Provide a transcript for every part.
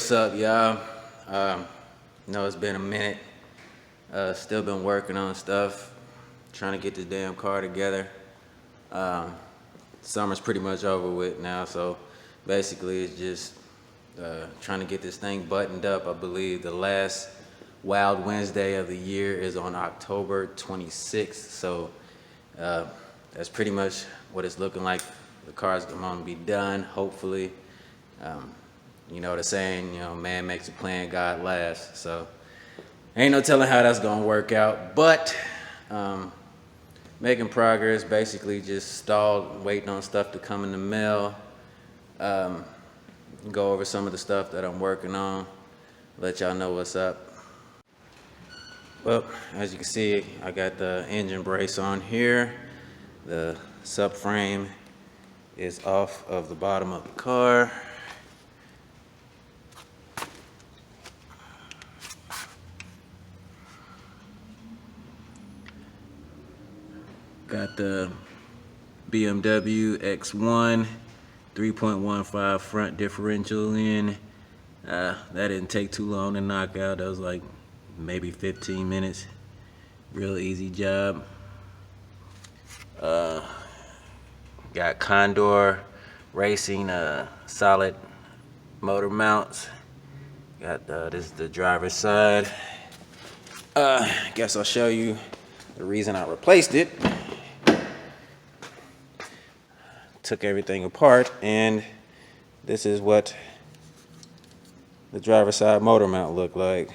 what's up, y'all? Know it's been a minute. Still been working on stuff, trying to get this damn car together. Summer's pretty much over with now, so basically it's just trying to get this thing buttoned up. I believe the last Wild Wednesday of the year is on October 26th, so that's pretty much what it's looking like. The car's going to be done, hopefully. You know the saying, man makes a plan, God laughs. So ain't no telling how that's gonna work out, but making progress. Basically just stalled, waiting on stuff to come in the mail. Go over some of the stuff that I'm working on, let y'all know what's up. Well, as you can see, I got the engine brace on here. The subframe is off of the bottom of the car. Got the BMW X1 3.15 front differential in. That didn't take too long to knock out. That was like maybe 15 minutes. Real easy job. Got Condor Racing solid motor mounts. Got this is the driver's side. Guess I'll show you the reason I replaced it. Took everything apart, and this is what the driver's side motor mount looked like.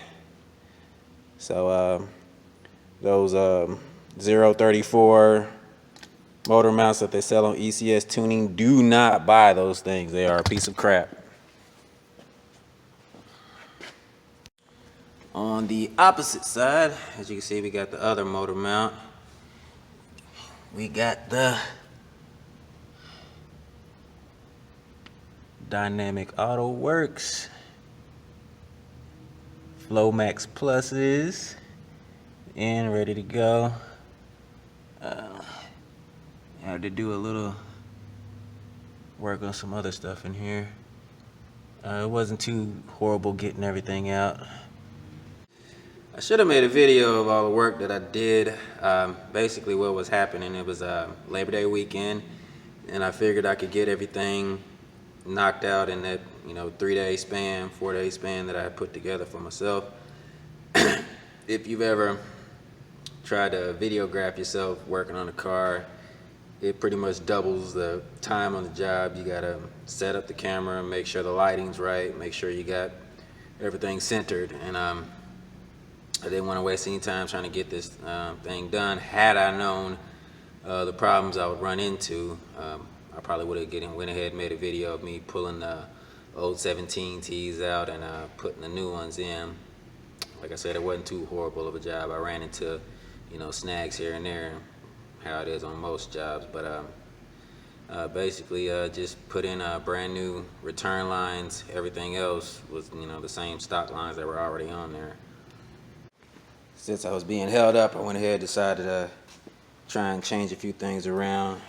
So those 034 motor mounts that they sell on ECS Tuning, do not buy those things. They are a piece of crap. On the opposite side, as you can see, we got the other motor mount. We got the Dynamic Auto Works Flowmax Pluses and ready to go. I had to do a little work on some other stuff in here. It wasn't too horrible getting everything out. I should have made a video of all the work that I did. Basically what was happening, it was Labor Day weekend, and I figured I could get everything knocked out in that 3-day span, 4-day span that I had put together for myself. If you've ever tried to videograph yourself working on a car, it pretty much doubles the time on the job. You gotta set up the camera, make sure the lighting's right, make sure you got everything centered, and I didn't want to waste any time trying to get this thing done. Had I known the problems I would run into, I probably would have went ahead and made a video of me pulling the old 17Ts out and putting the new ones in. Like I said, it wasn't too horrible of a job. I ran into snags here and there, how it is on most jobs, but basically just put in brand new return lines. Everything else was the same stock lines that were already on there. Since I was being held up, I went ahead and decided to try and change a few things around.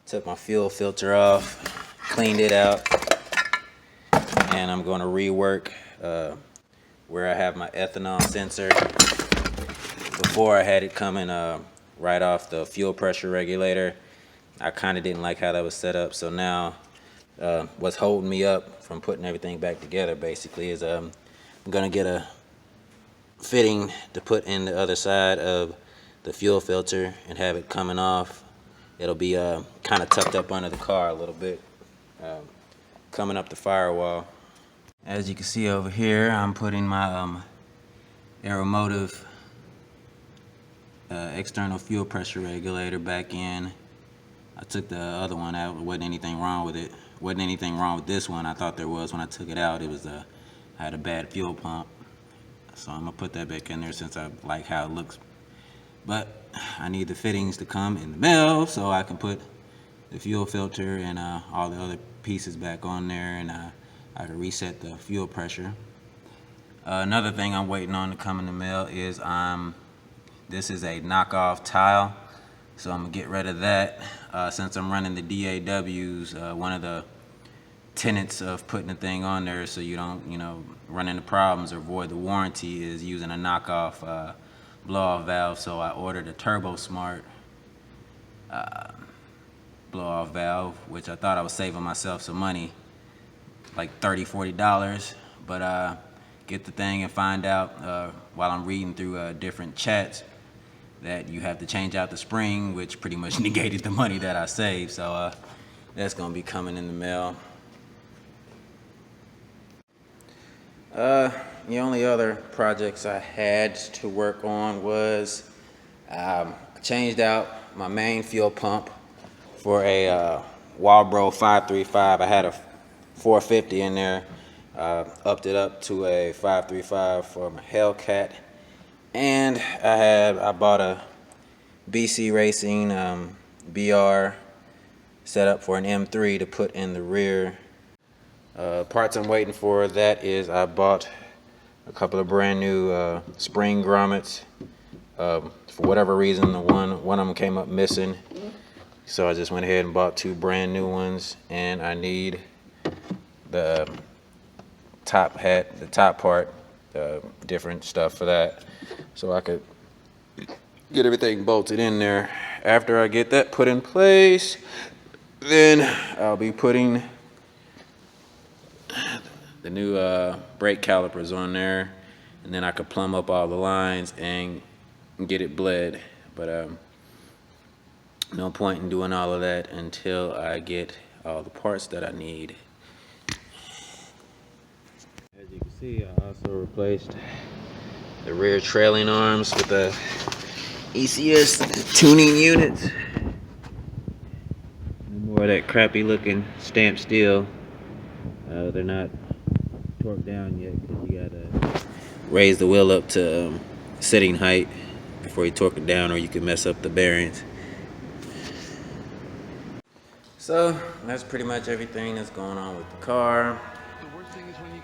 Took my fuel filter off, cleaned it out, and I'm going to rework where I have my ethanol sensor. Before I had it coming right off the fuel pressure regulator. I kind of didn't like how that was set up, so now what's holding me up from putting everything back together basically is I'm going to get a fitting to put in the other side of the fuel filter and have it coming off. It'll be kind of tucked up under the car a little bit, coming up the firewall. As you can see over here, I'm putting my Aeromotive external fuel pressure regulator back in. I took the other one out. There wasn't anything wrong with it. Wasn't anything wrong with this one. I thought there was when I took it out. It was I had a bad fuel pump, so I'm gonna put that back in there since I like how it looks. But I need the fittings to come in the mail so I can put the fuel filter and all the other pieces back on there, and I can reset the fuel pressure. Another thing I'm waiting on to come in the mail is this is a knockoff tile, so I'm gonna get rid of that. Since I'm running the DAWs, one of the tenets of putting the thing on there so you don't, you know, run into problems or void the warranty is using a knockoff blow-off valve. So I ordered a Turbo Smart blow-off valve, which I thought I was saving myself some money, like $30–40, but get the thing and find out while I'm reading through different chats that you have to change out the spring, which pretty much negated the money that I saved. So that's gonna be coming in the mail. The only other projects I had to work on was I changed out my main fuel pump for a Walbro 535. I had a 450 in there, upped it up to a 535 for my Hellcat, and I bought a BC Racing BR set up for an M3 to put in the rear. Parts I'm waiting for that is I bought a couple of brand new spring grommets. For whatever reason, one of them came up missing, so I just went ahead and bought 2 brand new ones. And I need the top part, different stuff for that, so I could get everything bolted in there. After I get that put in place, then I'll be putting the new brake calipers on there, and then I could plumb up all the lines and get it bled. But no point in doing all of that until I get all the parts that I need. As you can see, I also replaced the rear trailing arms with the ECS tuning units. No more of that crappy looking stamped steel. They're not torqued down yet because you gotta raise the wheel up to setting height before you torque it down, or you can mess up the bearings. So that's pretty much everything that's going on with the car.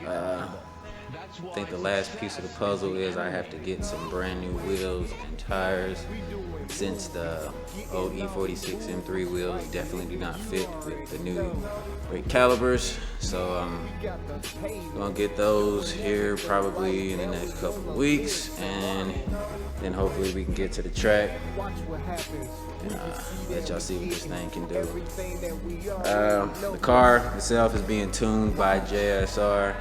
I think the last piece of the puzzle is I have to get some brand new wheels and tires, since the old E46 M3 wheels definitely do not fit with the new brake calipers. So I'm gonna get those here probably in the next couple of weeks, and then hopefully we can get to the track and let y'all see what this thing can do. The car itself is being tuned by JSR.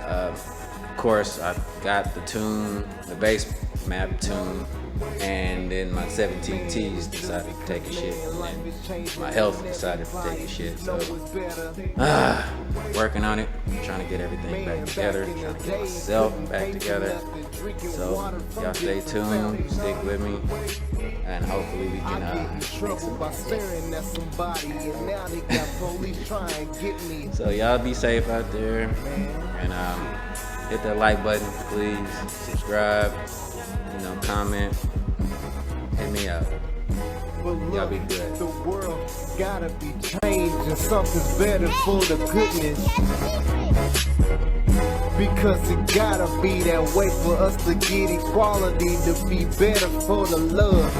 Of course, I got the base map tune, and then my 17Ts decided to take a shit, and then my health decided to take a shit. So, working on it, trying to get everything back together, trying to get myself back together. So, y'all stay tuned, stick with me, and hopefully we can make some. So, y'all be safe out there, and hit that like button, please. Subscribe, comment. Hit me up. Y'all be good. The world gotta be changed, and something's better for the goodness. Because it gotta be that way for us to get equality, to be better for the love.